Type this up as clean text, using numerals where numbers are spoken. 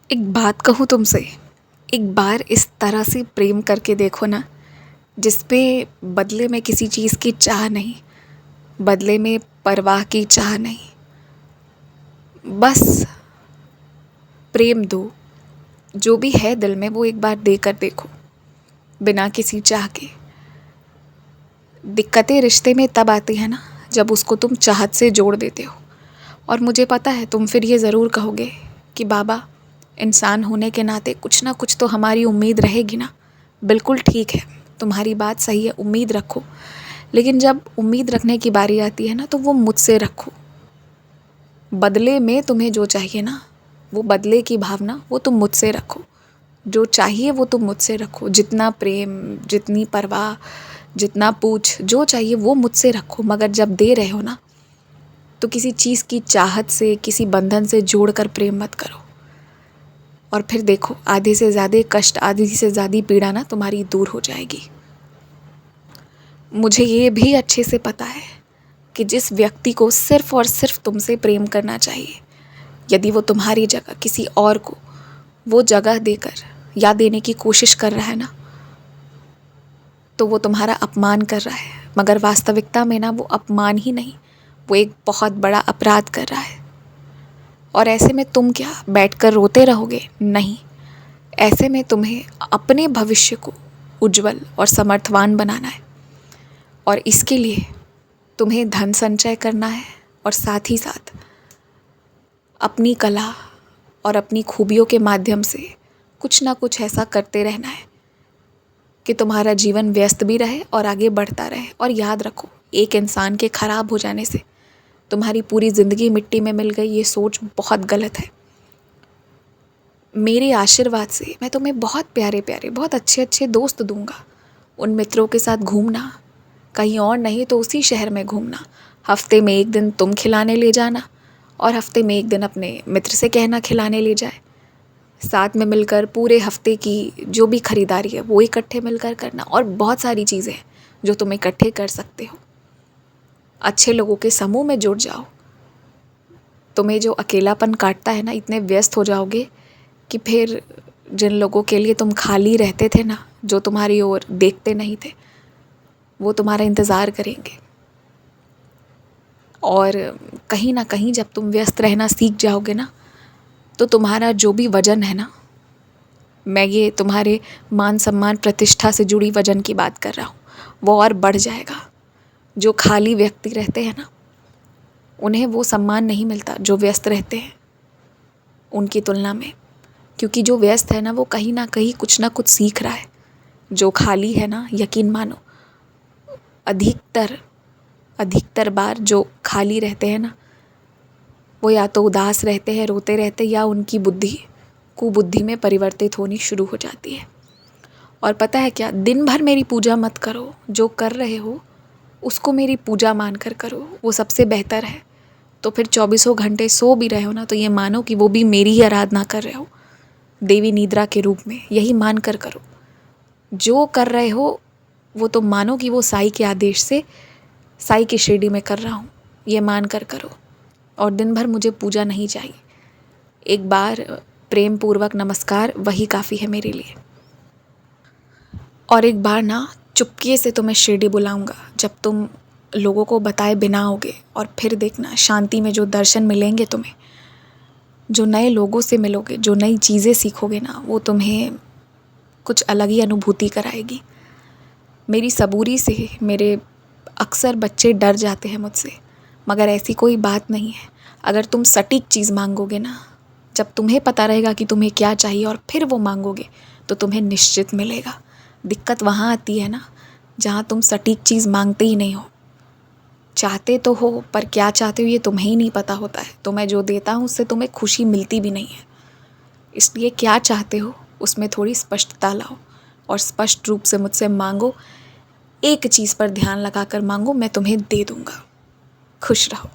एक बात कहूँ तुमसे, एक बार इस तरह से प्रेम करके देखो ना, जिसपे बदले में किसी चीज़ की चाह नहीं, बदले में परवाह की चाह नहीं, बस प्रेम दो। जो भी है दिल में वो एक बार देकर देखो, बिना किसी चाह के। दिक्कतें रिश्ते में तब आती हैं ना, जब उसको तुम चाहत से जोड़ देते हो। और मुझे पता है तुम फिर ये ज़रूर कहोगे कि बाबा, इंसान होने के नाते कुछ ना कुछ तो हमारी उम्मीद रहेगी ना। बिल्कुल ठीक है, तुम्हारी बात सही है, उम्मीद रखो। लेकिन जब उम्मीद रखने की बारी आती है ना, तो वो मुझसे रखो। बदले में तुम्हें जो चाहिए ना, वो बदले की भावना वो तुम मुझसे रखो। जो चाहिए वो तुम मुझसे रखो। जितना प्रेम, जितनी परवाह, जितना पूछ, जो चाहिए वो मुझसे रखो। मगर जब दे रहे हो ना, तो किसी चीज़ की चाहत से, किसी बंधन से जोड़कर प्रेम मत करो। और फिर देखो, आधे से ज़्यादा कष्ट, आधी से ज़्यादा पीड़ा ना तुम्हारी दूर हो जाएगी। मुझे ये भी अच्छे से पता है कि जिस व्यक्ति को सिर्फ़ और सिर्फ तुमसे प्रेम करना चाहिए, यदि वो तुम्हारी जगह किसी और को वो जगह देकर या देने की कोशिश कर रहा है ना, तो वो तुम्हारा अपमान कर रहा है। मगर वास्तविकता में ना, वो अपमान ही नहीं, वो एक बहुत बड़ा अपराध कर रहा है। और ऐसे में तुम क्या बैठकर रोते रहोगे? नहीं, ऐसे में तुम्हें अपने भविष्य को उज्जवल और समर्थवान बनाना है। और इसके लिए तुम्हें धन संचय करना है, और साथ ही साथ अपनी कला और अपनी खूबियों के माध्यम से कुछ ना कुछ ऐसा करते रहना है कि तुम्हारा जीवन व्यस्त भी रहे और आगे बढ़ता रहे। और याद रखो, एक इंसान के ख़राब हो जाने से तुम्हारी पूरी ज़िंदगी मिट्टी में मिल गई, ये सोच बहुत गलत है। मेरे आशीर्वाद से मैं तुम्हें बहुत प्यारे प्यारे, बहुत अच्छे अच्छे दोस्त दूंगा। उन मित्रों के साथ घूमना, कहीं और नहीं तो उसी शहर में घूमना। हफ्ते में एक दिन तुम खिलाने ले जाना, और हफ्ते में एक दिन अपने मित्र से कहना खिलाने ले जाए। साथ में मिलकर पूरे हफ्ते की जो भी खरीदारी है वो इकट्ठे मिलकर करना। और बहुत सारी चीज़ें हैं जो तुम इकट्ठे कर सकते हो। अच्छे लोगों के समूह में जुड़ जाओ। तुम्हें जो अकेलापन काटता है ना, इतने व्यस्त हो जाओगे कि फिर जिन लोगों के लिए तुम खाली रहते थे ना, जो तुम्हारी ओर देखते नहीं थे, वो तुम्हारा इंतज़ार करेंगे। और कहीं ना कहीं जब तुम व्यस्त रहना सीख जाओगे ना, तो तुम्हारा जो भी वजन है ना, मैं ये तुम्हारे मान सम्मान प्रतिष्ठा से जुड़ी वजन की बात कर रहा हूँ, वो और बढ़ जाएगा। जो खाली व्यक्ति रहते हैं ना, उन्हें वो सम्मान नहीं मिलता जो व्यस्त रहते हैं उनकी तुलना में। क्योंकि जो व्यस्त है ना, वो कहीं ना कहीं कुछ ना कुछ सीख रहा है। जो खाली है ना, यकीन मानो, अधिकतर अधिकतर बार जो खाली रहते हैं ना, वो या तो उदास रहते हैं, रोते रहते हैं, या उनकी बुद्धि कुबुद्धि में परिवर्तित होनी शुरू हो जाती है। और पता है क्या, दिन भर मेरी पूजा मत करो। जो कर रहे हो उसको मेरी पूजा मानकर करो, वो सबसे बेहतर है। तो फिर 24 घंटे सो भी रहे हो ना, तो ये मानो कि वो भी मेरी ही आराधना कर रहे हो, देवी निद्रा के रूप में। यही मान कर करो। जो कर रहे हो वो तो मानो कि वो साईं के आदेश से, साईं की शिरडी में कर रहा हूँ, ये मान कर करो। और दिन भर मुझे पूजा नहीं चाहिए, एक बार प्रेम पूर्वक नमस्कार वही काफ़ी है मेरे लिए। और एक बार ना चुपके से तुम्हें शिरडी बुलाऊंगा, जब तुम लोगों को बताए बिना होगे। और फिर देखना, शांति में जो दर्शन मिलेंगे तुम्हें, जो नए लोगों से मिलोगे, जो नई चीज़ें सीखोगे ना, वो तुम्हें कुछ अलग ही अनुभूति कराएगी। मेरी सबूरी से मेरे अक्सर बच्चे डर जाते हैं मुझसे, मगर ऐसी कोई बात नहीं है। अगर तुम सटीक चीज़ मांगोगे ना, जब तुम्हें पता रहेगा कि तुम्हें क्या चाहिए और फिर वो मांगोगे, तो तुम्हें निश्चित मिलेगा। दिक्कत वहाँ आती है ना, जहाँ तुम सटीक चीज़ मांगते ही नहीं हो। चाहते तो हो, पर क्या चाहते हो ये तुम्हें ही नहीं पता होता है। तो मैं जो देता हूँ उससे तुम्हें खुशी मिलती भी नहीं है। इसलिए क्या चाहते हो उसमें थोड़ी स्पष्टता लाओ, और स्पष्ट रूप से मुझसे मांगो। एक चीज़ पर ध्यान लगाकर मांगो, मैं तुम्हें दे दूँगा। खुश रहो।